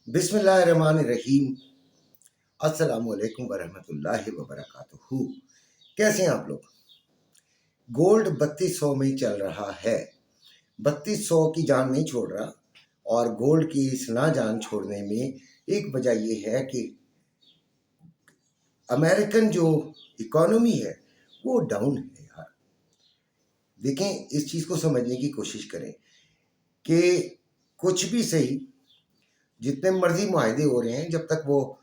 बिस्मिल्लाहिर्रहमानिर्रहीम। अस्सलामुअलैकुम वरहमतुल्लाहि वबरकातुहू। कैसे हैं आप लोग? गोल्ड 3200 में चल रहा है। 3200 की जान नहीं छोड़ रहा। और गोल्ड की इस ना जान छोड़ने में एक वजह यह है कि अमेरिकन जो इकोनॉमी है वो डाउन है यार। देखें, इस चीज़ को समझने की कोशिश करें कि कुछ भी सही, जितने मर्जी मुआहदे हो रहे हैं, जब तक वो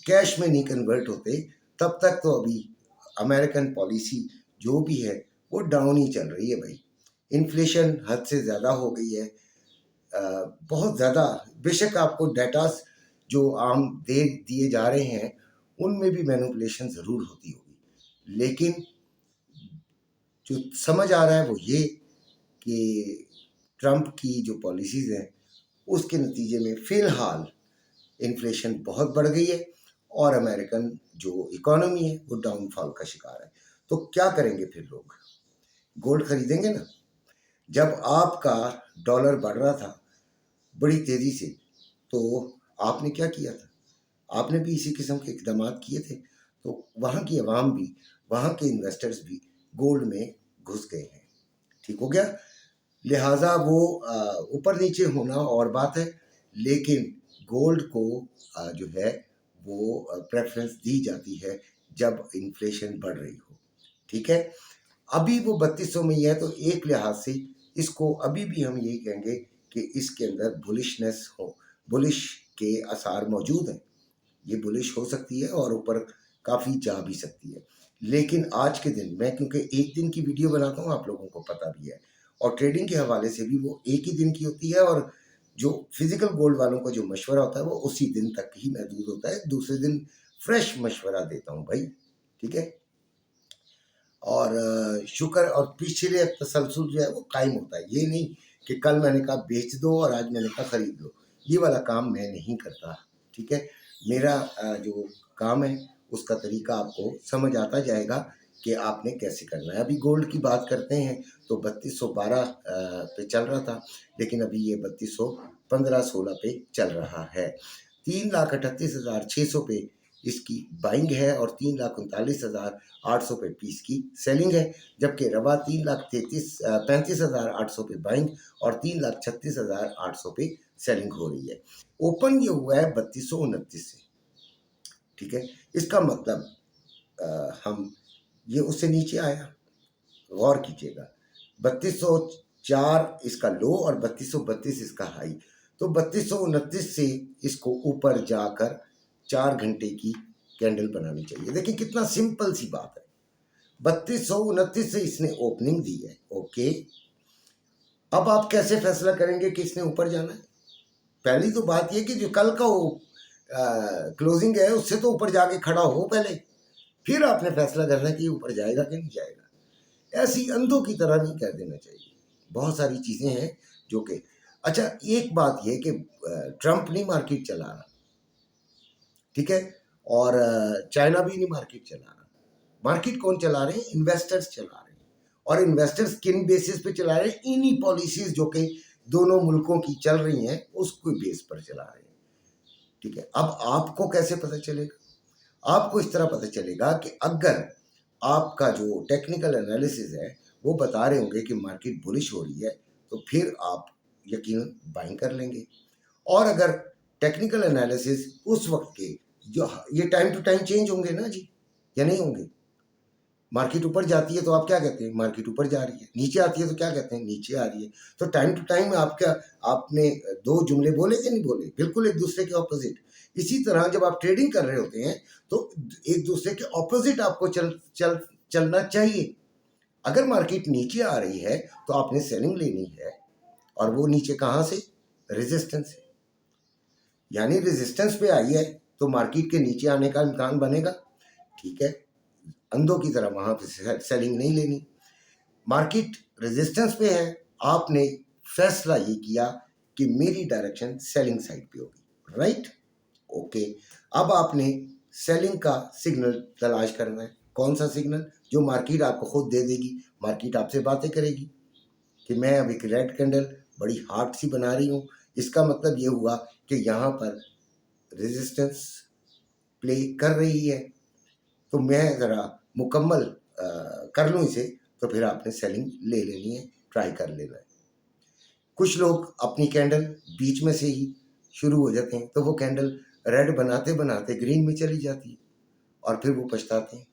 कैश में नहीं कन्वर्ट होते तब तक तो अभी अमेरिकन पॉलिसी जो भी है वो डाउन ही चल रही है भाई। इन्फ्लेशन हद से ज़्यादा हो गई है, बहुत ज़्यादा। बेशक आपको डेटास जो आम दे दिए जा रहे हैं उनमें भी मैनिपुलेशन ज़रूर होती होगी, लेकिन जो समझ आ रहा है वो ये कि ट्रंप की जो पॉलिसीज़ हैं उसके नतीजे में फ़िलहाल इन्फ्लेशन बहुत बढ़ गई है और अमेरिकन जो इकोनॉमी है वो डाउनफॉल का शिकार है। तो क्या करेंगे फिर लोग? गोल्ड खरीदेंगे ना। जब आपका डॉलर बढ़ रहा था बड़ी तेज़ी से, तो आपने क्या किया था? आपने भी इसी किस्म के इकदाम किए थे। तो वहाँ की आवाम भी, वहाँ के इन्वेस्टर्स भी गोल्ड में घुस गए हैं। ठीक हो गया। लिहाजा वो ऊपर नीचे होना और बात है, लेकिन गोल्ड को जो है वो प्रेफरेंस दी जाती है जब इन्फ्लेशन बढ़ रही हो। ठीक है। अभी वो 3200 में ही है, तो एक लिहाज से इसको अभी भी हम यही कहेंगे कि इसके अंदर बुलिशनेस हो, बुलिश के आसार मौजूद हैं। ये बुलिश हो सकती है और ऊपर काफ़ी जा भी सकती है। लेकिन आज के दिन मैं, क्योंकि एक दिन की वीडियो बनाता हूँ, आप लोगों को पता भी है, और ट्रेडिंग के हवाले से भी वो एक ही दिन की होती है, और जो फिजिकल गोल्ड वालों का जो मशवरा होता है वो उसी दिन तक ही महदूद होता है। दूसरे दिन फ्रेश मशवरा देता हूँ भाई। ठीक है। और शुक्र और पिछले तसलसल जो है वो कायम होता है। ये नहीं कि कल मैंने कहा बेच दो और आज मैंने कहा खरीद लो, ये वाला काम मैं नहीं करता। ठीक है। मेरा जो काम है उसका तरीका आपको समझ आता जाएगा कि आपने कैसे करना है। अभी गोल्ड की बात करते हैं तो 3212 पे चल रहा था, लेकिन अभी ये 3215-16 पे चल रहा है। 3,38,600 पे इसकी बाइंग है और 3,39,800 पे पीस की सेलिंग है, जबकि रवा 35,800 पे बाइंग और 3,36,800 पे सेलिंग हो रही है। ओपन ये हुआ है 3229 से। ठीक है। इसका मतलब हम ये उससे नीचे आया, गौर कीजिएगा। 3204 इसका लो और 3232 इसका हाई। तो 3229 से इसको ऊपर जाकर 4 घंटे की कैंडल बनानी चाहिए। देखिए कितना सिंपल सी बात है। 3229 से इसने ओपनिंग दी है। ओके, अब आप कैसे फैसला करेंगे कि इसने ऊपर जाना है? पहली तो बात यह कि जो कल का वो क्लोजिंग है उससे तो ऊपर जाके खड़ा हो पहले, फिर आपने फैसला करना है कि ऊपर जाएगा कि नहीं जाएगा। ऐसी अंधों की तरह नहीं कर देना चाहिए। बहुत सारी चीज़ें हैं जो कि, अच्छा एक बात यह कि ट्रंप नहीं मार्केट चला रहा, ठीक है, और चाइना भी नहीं मार्केट चला रहा। मार्केट कौन चला रहे हैं? इन्वेस्टर्स चला रहे हैं। और इन्वेस्टर्स किन बेसिस पे चला रहे हैं? इन्हीं पॉलिसीज जो कि दोनों मुल्कों की चल रही हैं उसको बेस पर चला रहे हैं। ठीक है। अब आपको कैसे पता चलेगा? आपको इस तरह पता चलेगा कि अगर आपका जो टेक्निकल एनालिसिस है वो बता रहे होंगे कि मार्केट बुलिश हो रही है, तो फिर आप यकीनन बाइंग कर लेंगे। और अगर टेक्निकल एनालिसिस उस वक्त के जो, ये टाइम टू टाइम चेंज होंगे ना जी, या नहीं होंगे? मार्केट ऊपर जाती है तो आप क्या कहते हैं? मार्केट ऊपर जा रही है। नीचे आती है तो क्या कहते हैं? नीचे आ रही है। तो टाइम टू टाइम आपने दो जुमले बोले कि नहीं बोले? बिल्कुल एक दूसरे के ऑपोजिट। इसी तरह जब आप ट्रेडिंग कर रहे होते हैं तो एक दूसरे के ऑपोजिट आपको चलना चाहिए। अगर मार्केट नीचे आ रही है तो आपने सेलिंग लेनी है, और वो नीचे कहाँ से? रेजिस्टेंस से। यानी रेजिस्टेंस पे आई है तो मार्केट के नीचे आने का इम्कान बनेगा। ठीक है। अंधों की तरह वहां पे सेलिंग नहीं लेनी। मार्केट रेजिस्टेंस पे है, आपने फैसला ये किया कि मेरी डायरेक्शन सेलिंग साइड पे होगी, राइट? ओके। अब आपने सेलिंग का सिग्नल तलाश करना है। कौन सा सिग्नल? जो मार्केट आपको खुद दे देगी। मार्केट आपसे बातें करेगी कि मैं अब एक रेड कैंडल बड़ी हार्ड सी बना रही हूँ, इसका मतलब ये हुआ कि यहाँ पर रेजिस्टेंस प्ले कर रही है, तो मैं ज़रा मुकम्मल कर लूँ इसे, तो फिर आपने सेलिंग ले लेनी है, ट्राई कर लेना है। कुछ लोग अपनी कैंडल बीच में से ही शुरू हो जाते हैं, तो वो कैंडल रेड बनाते बनाते ग्रीन में चली जाती है और फिर वो पछताते हैं।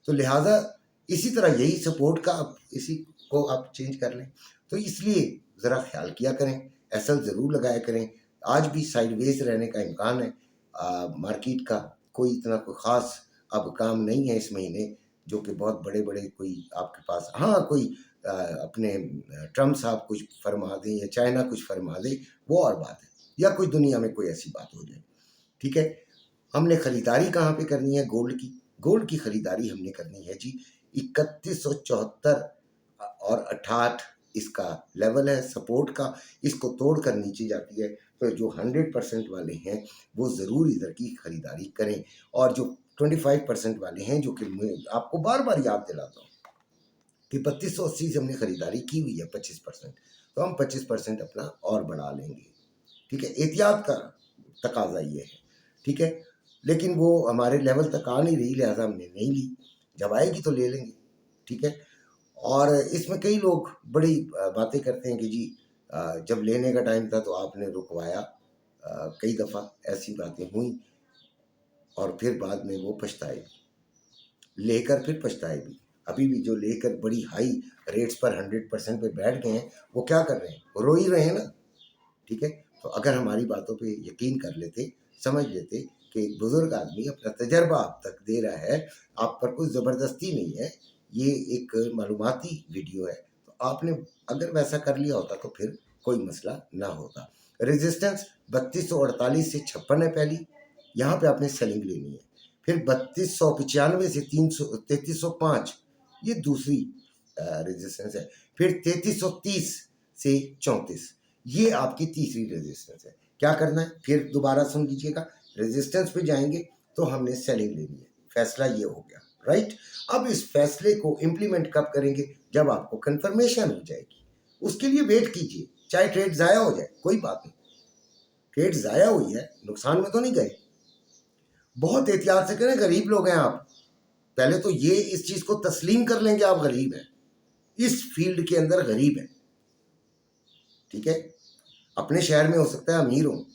तो लिहाजा इसी तरह यही सपोर्ट का आप इसी को आप चेंज कर लें। तो इसलिए ज़रा ख्याल किया करें, एसएल ज़रूर लगाया करें। आज भी साइडवेज रहने का इम्कान है। मार्केट का कोई इतना कोई ख़ास अब काम नहीं है इस महीने, जो कि बहुत बड़े बड़े कोई आपके पास, हाँ कोई अपने ट्रम्प साहब कुछ फरमा दें या चाइना कुछ फरमा दे, वो और बात है, या कोई दुनिया में कोई ऐसी बात हो जाए। ठीक है, हमने ख़रीदारी कहाँ पे करनी है? गोल्ड की ख़रीदारी हमने करनी है जी 3174 और 68 इसका लेवल है सपोर्ट का। इसको तोड़ कर नीचे जाती है, तो जो 100% वाले हैं वो ज़रूर इधर की ख़रीदारी करें, और जो 25% वाले हैं, जो कि मैं आपको बार बार याद दिलाता हूँ कि 3280 से हमने ख़रीदारी की हुई है 25%, तो हम 25% अपना और बढ़ा लेंगे। ठीक है, एहतियात का तकाजा ये है। ठीक है, लेकिन वो हमारे लेवल तक आ नहीं रही, लिहाजा हमने नहीं ली, जब आएगी तो ले लेंगे। ठीक है, और इसमें कई लोग बड़ी बातें करते हैं कि जी जब लेने का टाइम था तो आपने रुकवाया। कई दफ़ा ऐसी बातें हुई और फिर बाद में वो पछताए, लेकर फिर पछताए भी। अभी भी जो लेकर बड़ी हाई रेट्स पर 100% पे बैठ गए हैं, वो क्या कर रहे हैं? वो रो ही रहे हैं ना। ठीक है, तो अगर हमारी बातों पे यकीन कर लेते, समझ लेते कि एक बुज़ुर्ग आदमी अपना तजर्बा आप तक दे रहा है, आप पर कोई ज़बरदस्ती नहीं है, ये एक मालूमाती वीडियो है, तो आपने अगर वैसा कर लिया होता तो फिर कोई मसला ना होता। रेजिस्टेंस 3248 से 56 है पहली, यहाँ पे आपने सेलिंग लेनी है। फिर 3295 से 3305 ये दूसरी रेजिस्टेंस है। फिर 3330 से 34 ये आपकी तीसरी रेजिस्टेंस है। क्या करना है फिर दोबारा सुन लीजिएगा, रेजिस्टेंस पे जाएंगे तो हमने सेलिंग लेनी है। फैसला ये हो गया, राइट। अब इस फैसले को इम्प्लीमेंट कब करेंगे? जब आपको कंफर्मेशन हो जाएगी। उसके लिए वेट कीजिए, चाहे ट्रेड ज़ाया हो जाए कोई बात नहीं, ट्रेड ज़ाया हुई है, नुकसान में तो नहीं गए। बहुत एहतियात से करें, गरीब लोग हैं आप, पहले तो ये इस चीज़ को तस्लीम कर लेंगे आप गरीब हैं, इस फील्ड के अंदर गरीब हैं। ठीक है, अपने शहर में हो सकता है अमीर हो,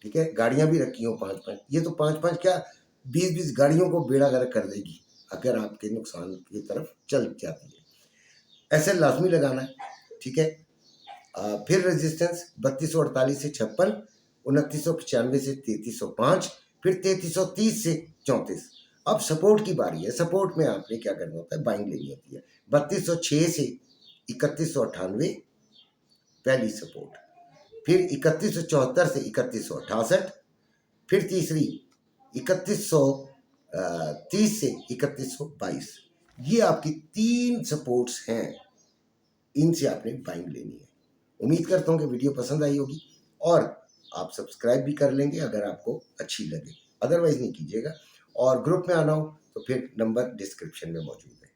ठीक है, गाड़ियां भी रखी हो 5-5, ये तो 5-5 क्या 20-20 गाड़ियों को बेड़ा गर्क कर देगी अगर आपके नुकसान की तरफ चल जाती है। ऐसे लाजमी लगाना है। ठीक है, फिर रेजिस्टेंस 3248 से 56, 2995 से 3305, फिर 3330 से 34। अब सपोर्ट की बारी है। सपोर्ट में आपने क्या करना होता है? बाइंग लेनी होती है। 3206 से 3198 पहली सपोर्ट, फिर 3174 से 3168, फिर तीसरी 3130 से 3122। ये आपकी 3 सपोर्ट्स हैं, इनसे आपने बाइंग लेनी है। उम्मीद करता हूँ कि वीडियो पसंद आई होगी और आप सब्सक्राइब भी कर लेंगे अगर आपको अच्छी लगे, अदरवाइज नहीं कीजिएगा। और ग्रुप में आना हो तो फिर नंबर डिस्क्रिप्शन में मौजूद है।